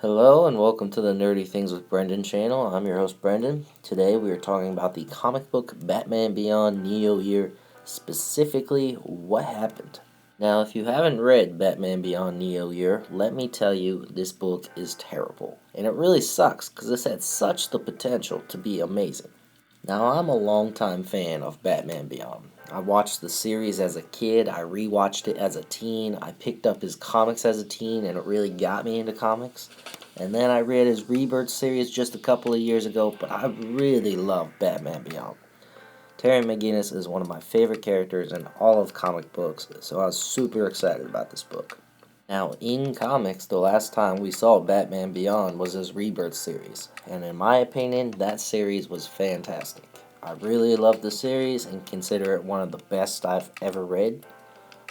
Hello and welcome to the Nerdy Things with Brendan channel. I'm your host Brendan. Today we are talking about the comic book Batman Beyond Neo-Year, specifically what happened. Now if you haven't read Batman Beyond Neo-Year, let me tell you this book is terrible. And it really sucks because this had such the potential to be amazing. Now, I'm a longtime fan of Batman Beyond. I watched the series as a kid, I rewatched it as a teen, I picked up his comics as a teen, and it really got me into comics. And then I read his Rebirth series just a couple of years ago, but I really love Batman Beyond. Terry McGinnis is one of my favorite characters in all of comic books, so I was super excited about this book. Now, in comics, the last time we saw Batman Beyond was his Rebirth series, and in my opinion, that series was fantastic. I really love the series and consider it one of the best I've ever read.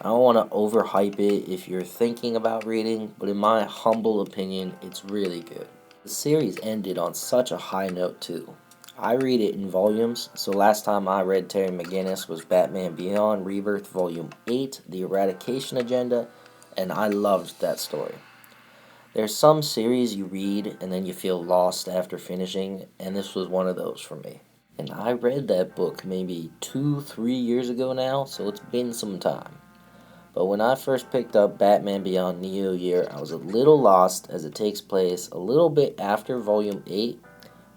I don't want to overhype it if you're thinking about reading, but in my humble opinion, it's really good. The series ended on such a high note too. I read it in volumes, so last time I read Terry McGinnis was Batman Beyond Rebirth Volume 8, The Eradication Agenda, and I loved that story. There's some series you read and then you feel lost after finishing, and this was one of those for me. And I read that book maybe 2, 3 years ago now, so it's been some time. But when I first picked up Batman Beyond Neo-Year, I was a little lost as it takes place a little bit after Volume 8,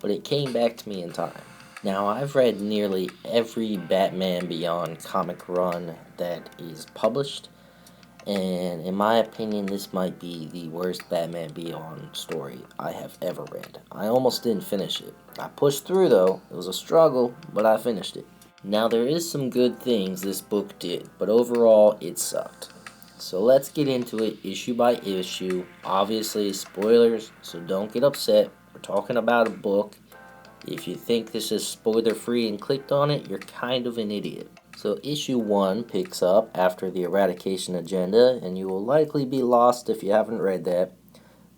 but it came back to me in time. Now, I've read nearly every Batman Beyond comic run that is published, and in my opinion, this might be the worst Batman Beyond story I have ever read. I almost didn't finish it. I pushed through though, it was a struggle, but I finished it. Now there is some good things this book did, but overall it sucked. So let's get into it issue by issue. Obviously spoilers, so don't get upset. We're talking about a book. If you think this is spoiler free and clicked on it, you're kind of an idiot. So issue 1 picks up after the Eradication Agenda, and you will likely be lost if you haven't read that.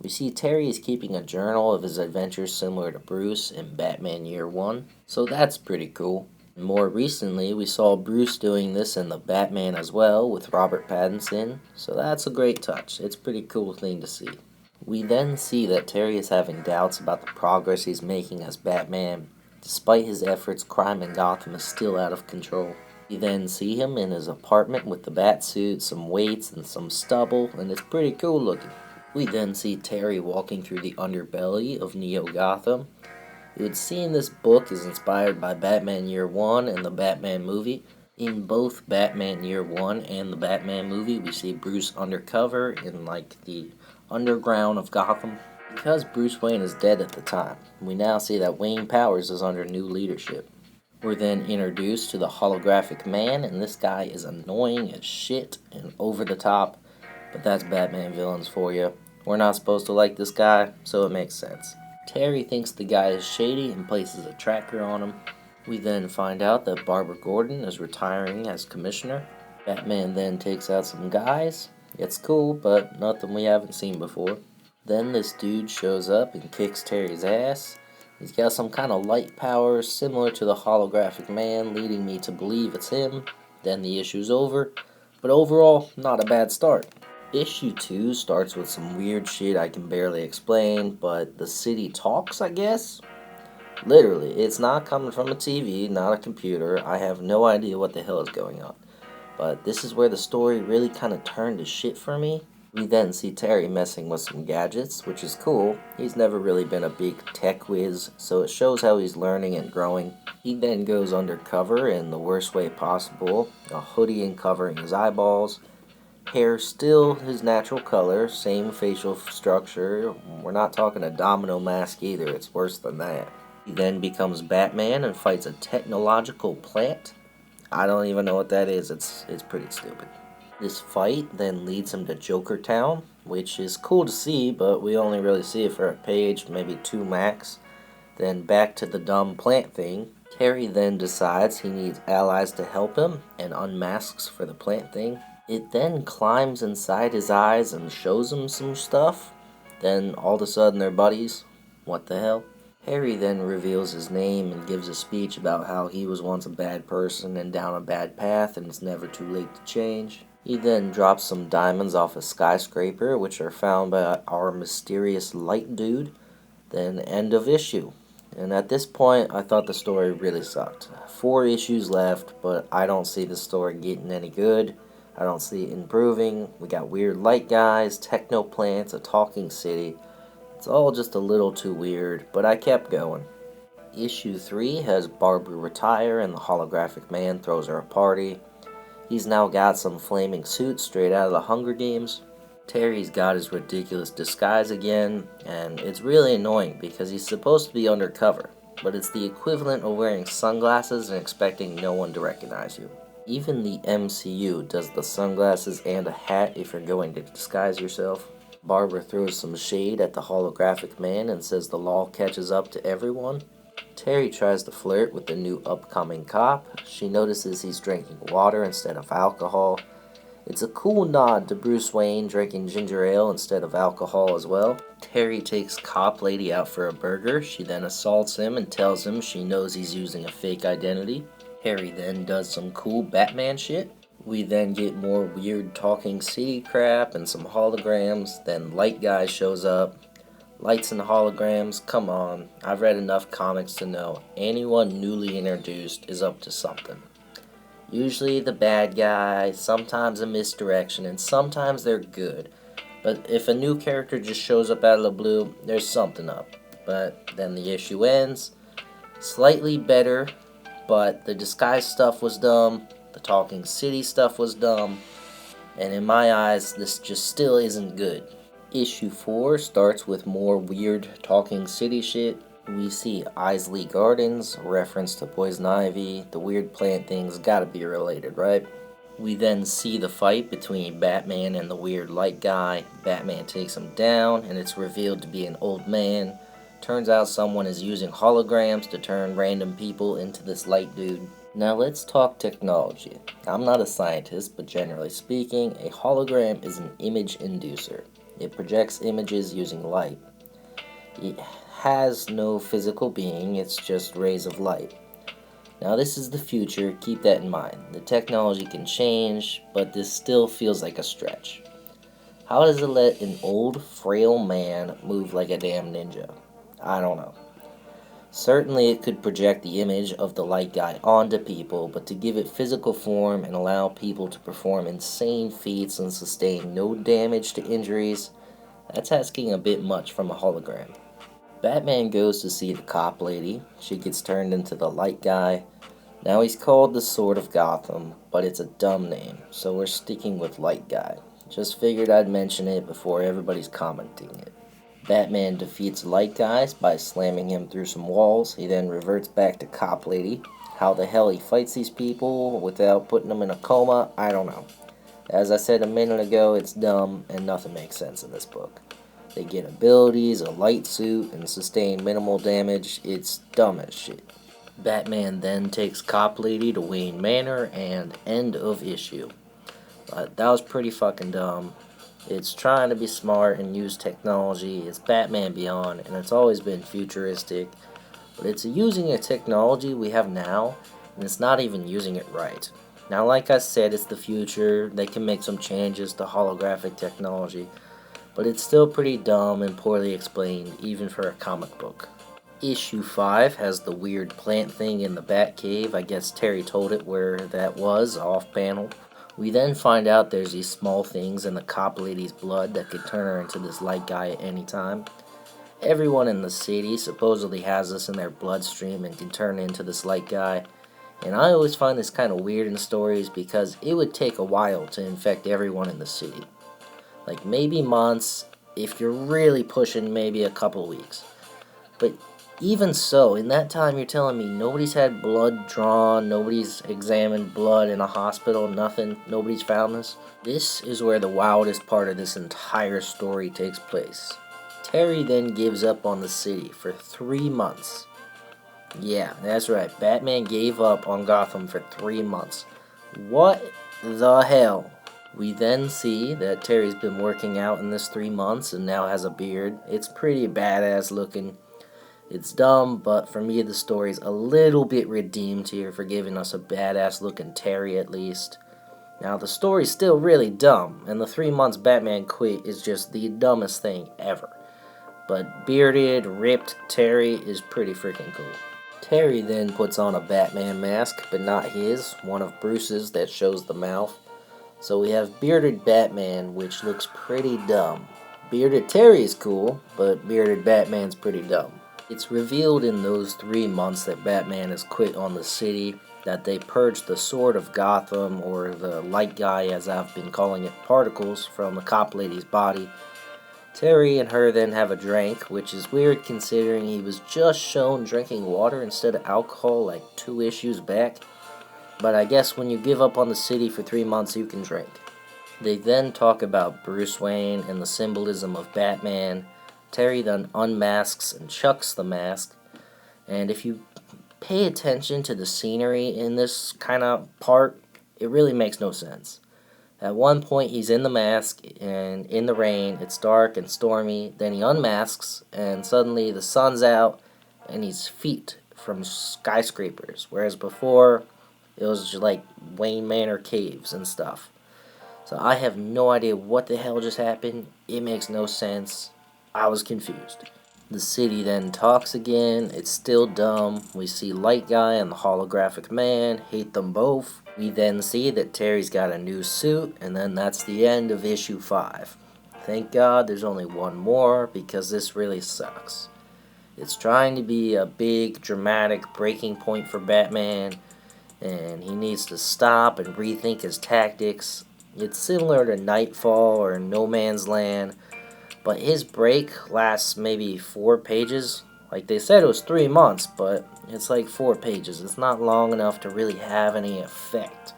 We see Terry is keeping a journal of his adventures similar to Bruce in Batman Year 1, so that's pretty cool. More recently, we saw Bruce doing this in the Batman as well with Robert Pattinson, so that's a great touch. It's a pretty cool thing to see. We then see that Terry is having doubts about the progress he's making as Batman. Despite his efforts, crime in Gotham is still out of control. We then see him in his apartment with the bat suit, some weights, and some stubble, and it's pretty cool looking. We then see Terry walking through the underbelly of neo-gotham. It would seem this book is inspired by Batman Year 1 and the Batman movie. In both Batman Year 1 and the Batman movie, we see Bruce undercover in the underground of Gotham. Because Bruce Wayne is dead at the time, we now see that Wayne Powers is under new leadership. We're then introduced to the holographic man, and this guy is annoying as shit and over the top, but that's Batman villains for you. We're not supposed to like this guy, so it makes sense. Terry thinks the guy is shady and places a tracker on him. We then find out that Barbara Gordon is retiring as commissioner. Batman then takes out some guys. It's cool, but nothing we haven't seen before. Then this dude shows up and kicks Terry's ass. He's got some kind of light powers similar to the holographic man, leading me to believe it's him. Then the issue's over, but overall, not a bad start. Issue 2 starts with some weird shit I can barely explain, but the city talks, I guess? Literally, it's not coming from a TV, not a computer. I have no idea what the hell is going on. But this is where the story really kind of turned to shit for me. We then see Terry messing with some gadgets, which is cool. He's never really been a big tech whiz, so it shows how he's learning and growing. He then goes undercover in the worst way possible, a hoodie and covering his eyeballs. Hair still his natural color, same facial structure. We're not talking a domino mask either, it's worse than that. He then becomes Batman and fights a technological plant. I don't even know what that is, it's pretty stupid. This fight then leads him to Joker Town, which is cool to see, but we only really see it for a page, maybe 2 max. Then back to the dumb plant thing. Terry then decides he needs allies to help him and unmasks for the plant thing. It then climbs inside his eyes and shows him some stuff. Then all of a sudden they're buddies. What the hell? Harry then reveals his name and gives a speech about how he was once a bad person and down a bad path and it's never too late to change. He then drops some diamonds off a skyscraper, which are found by our mysterious light dude. Then end of issue. And at this point, I thought the story really sucked. 4 issues left, but I don't see the story getting any good. I don't see it improving. We got weird light guys, techno plants, a talking city. It's all just a little too weird, but I kept going. Issue 3 has Barbara retire and the holographic man throws her a party. He's now got some flaming suits straight out of the Hunger Games. Terry's got his ridiculous disguise again, and it's really annoying because he's supposed to be undercover, but it's the equivalent of wearing sunglasses and expecting no one to recognize you. Even the MCU does the sunglasses and a hat if you're going to disguise yourself. Barbara throws some shade at the holographic man and says the law catches up to everyone. Terry tries to flirt with the new upcoming cop. She notices he's drinking water instead of alcohol. It's a cool nod to Bruce Wayne drinking ginger ale instead of alcohol as well. Terry takes Cop Lady out for a burger. She then assaults him and tells him she knows he's using a fake identity. Harry then does some cool Batman shit. We then get more weird talking city crap and some holograms. Then Light Guy shows up. Lights and holograms, come on. I've read enough comics to know anyone newly introduced is up to something. Usually the bad guy, sometimes a misdirection, and sometimes they're good. But if a new character just shows up out of the blue, there's something up. But then the issue ends. Slightly better, but the disguise stuff was dumb. The talking city stuff was dumb. And in my eyes, this just still isn't good. Issue 4 starts with more weird talking city shit. We see Isley Gardens, reference to Poison Ivy. The weird plant things gotta be related, right? We then see the fight between Batman and the weird light guy. Batman takes him down, and it's revealed to be an old man. Turns out someone is using holograms to turn random people into this light dude. Now let's talk technology. I'm not a scientist, but generally speaking, a hologram is an image inducer. It projects images using light. It has no physical being, it's just rays of light. Now this is the future, keep that in mind. The technology can change, but this still feels like a stretch. How does it let an old, frail man move like a damn ninja? I don't know. Certainly it could project the image of the light guy onto people, but to give it physical form and allow people to perform insane feats and sustain no damage to injuries, that's asking a bit much from a hologram. Batman goes to see the cop lady. She gets turned into the light guy. Now he's called the Sword of Gotham, but it's a dumb name, so we're sticking with light guy. Just figured I'd mention it before everybody's commenting it. Batman defeats Light Guys by slamming him through some walls. He then reverts back to Cop Lady. How the hell he fights these people without putting them in a coma, I don't know. As I said a minute ago, it's dumb and nothing makes sense in this book. They get abilities, a light suit, and sustain minimal damage. It's dumb as shit. Batman then takes Cop Lady to Wayne Manor and end of issue. That was pretty fucking dumb. It's trying to be smart and use technology. It's Batman Beyond, and it's always been futuristic. But it's using a technology we have now, and it's not even using it right. Now, like I said, it's the future. They can make some changes to holographic technology, but it's still pretty dumb and poorly explained, even for a comic book. Issue 5 has the weird plant thing in the Batcave. I guess Terry told it where that was, off panel. We then find out there's these small things in the cop lady's blood that could turn her into this light guy at any time. Everyone in the city supposedly has this in their bloodstream and can turn into this light guy. And I always find this kind of weird in stories because it would take a while to infect everyone in the city. Like maybe months, if you're really pushing maybe a couple weeks. But even so, in that time you're telling me nobody's had blood drawn, nobody's examined blood in a hospital, nothing, nobody's found this? This is where the wildest part of this entire story takes place. Terry then gives up on the city for 3 months. Yeah, that's right, Batman gave up on Gotham for 3 months. What the hell? We then see that Terry's been working out in this 3 months and now has a beard. It's pretty badass looking. It's dumb, but for me the story's a little bit redeemed here for giving us a badass looking Terry at least. Now, the story's still really dumb, and the 3 months Batman quit is just the dumbest thing ever. But bearded, ripped Terry is pretty freaking cool. Terry then puts on a Batman mask, but not his, one of Bruce's that shows the mouth. So we have bearded Batman, which looks pretty dumb. Bearded Terry's cool, but bearded Batman's pretty dumb. It's revealed in those 3 months that Batman has quit on the city that they purged the Sword of Gotham, or the light guy as I've been calling it, particles, from the cop lady's body. Terry and her then have a drink, which is weird considering he was just shown drinking water instead of alcohol like 2 issues back. But I guess when you give up on the city for 3 months, you can drink. They then talk about Bruce Wayne and the symbolism of Batman. Terry then unmasks and chucks the mask. And if you pay attention to the scenery in this kind of part, it really makes no sense. At one point, he's in the mask, and in the rain, it's dark and stormy. Then he unmasks, and suddenly the sun's out, and he's feet from skyscrapers. Whereas before, it was just like Wayne Manor caves and stuff. So I have no idea what the hell just happened. It makes no sense. I was confused. The city then talks again. It's still dumb. We see Light Guy and the Holographic Man. Hate them both. We then see that Terry's got a new suit. And then that's the end of issue 5. Thank God there's only one more, because this really sucks. It's trying to be a big, dramatic breaking point for Batman, and he needs to stop and rethink his tactics. It's similar to Nightfall or No Man's Land, but his break lasts maybe 4 pages. Like they said it was 3 months, but it's like 4 pages. It's not long enough to really have any effect.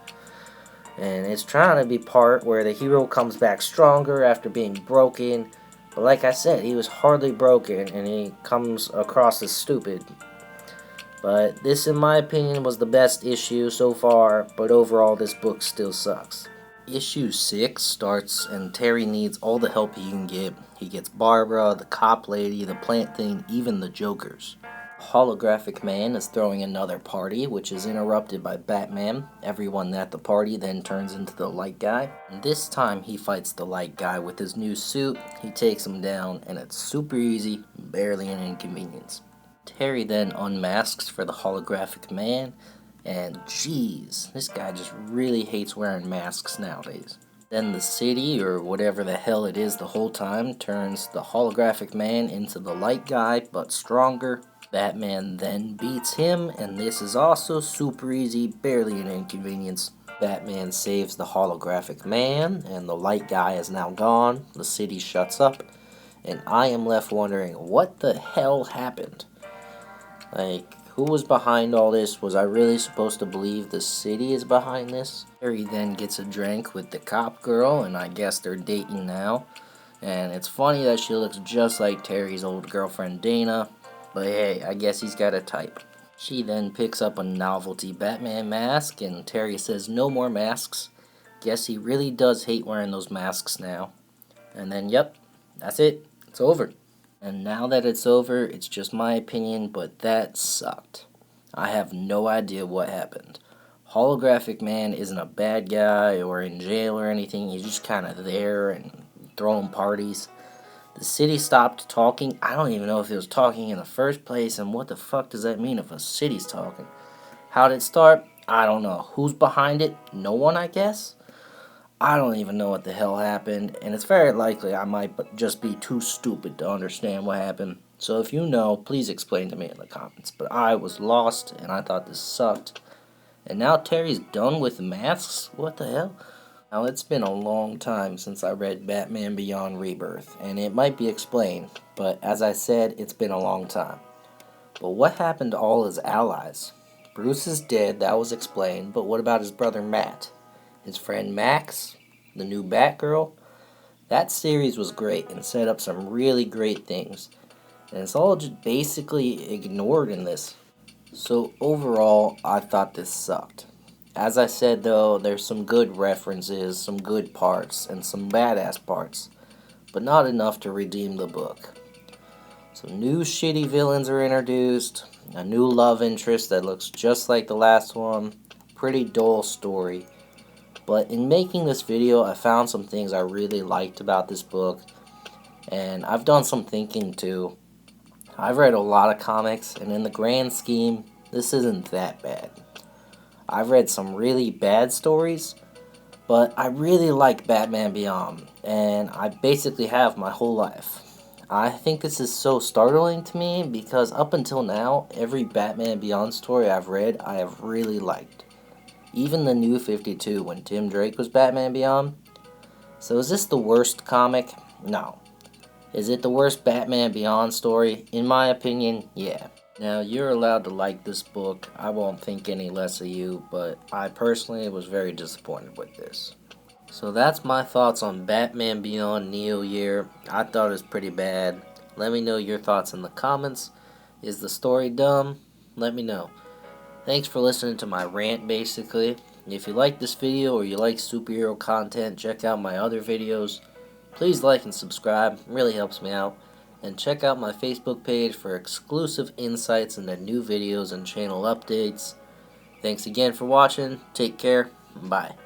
And it's trying to be part where the hero comes back stronger after being broken. But like I said, he was hardly broken, and he comes across as stupid. But this, in my opinion, was the best issue so far, but overall this book still sucks. Issue 6 starts, and Terry needs all the help he can get. He gets Barbara, the cop lady, the plant thing, even the Jokers. Holographic Man is throwing another party, which is interrupted by Batman. Everyone at the party then turns into the Light Guy. And this time he fights the Light Guy with his new suit. He takes him down, and it's super easy, barely an inconvenience. Terry then unmasks for the Holographic Man, and geez, this guy just really hates wearing masks nowadays. Then the city, or whatever the hell it is the whole time, turns the Holographic Man into the Light Guy, but stronger. Batman then beats him, and this is also super easy, barely an inconvenience. Batman saves the Holographic Man, and the Light Guy is now gone. The city shuts up, and I am left wondering what the hell happened. Like, who was behind all this? Was I really supposed to believe the city is behind this? Harry then gets a drink with the cop girl, and I guess they're dating now. And it's funny that she looks just like Terry's old girlfriend Dana, but hey, I guess he's got a type. She then picks up a novelty Batman mask, and Terry says no more masks. Guess he really does hate wearing those masks now. And then, yep, that's it. It's over. And now that it's over, it's just my opinion, but that sucked. I have no idea what happened. Holographic Man isn't a bad guy or in jail or anything. He's just kind of there and throwing parties. The city stopped talking. I don't even know if it was talking in the first place, and what the fuck does that mean if a city's talking? How did it start? I don't know. Who's behind it? No one, I guess? I don't even know what the hell happened, and it's very likely I might just be too stupid to understand what happened. So if you know, please explain to me in the comments. But I was lost, and I thought this sucked. And now Terry's done with masks? What the hell? Now, it's been a long time since I read Batman Beyond Rebirth, and it might be explained, but as I said, it's been a long time. But what happened to all his allies? Bruce is dead, that was explained, but what about his brother Matt? His friend Max? The new Batgirl? That series was great and set up some really great things, and it's all just basically ignored in this. So overall, I thought this sucked. As I said though, there's some good references, some good parts, and some badass parts, but not enough to redeem the book. So new shitty villains are introduced, a new love interest that looks just like the last one, pretty dull story. But in making this video, I found some things I really liked about this book, and I've done some thinking too. I've read a lot of comics, and in the grand scheme, this isn't that bad. I've read some really bad stories, but I really like Batman Beyond, and I basically have my whole life. I think this is so startling to me because up until now, every Batman Beyond story I've read, I have really liked. Even the New 52 when Tim Drake was Batman Beyond. So is this the worst comic? No. Is it the worst Batman Beyond story? In my opinion, yeah. Now, you're allowed to like this book. I won't think any less of you, but I personally was very disappointed with this. So that's my thoughts on Batman Beyond Neo Year. I thought it was pretty bad. Let me know your thoughts in the comments. Is the story dumb? Let me know. Thanks for listening to my rant, basically. If you like this video or you like superhero content, check out my other videos. Please like and subscribe, it really helps me out. And check out my Facebook page for exclusive insights into new videos and channel updates. Thanks again for watching, take care, bye.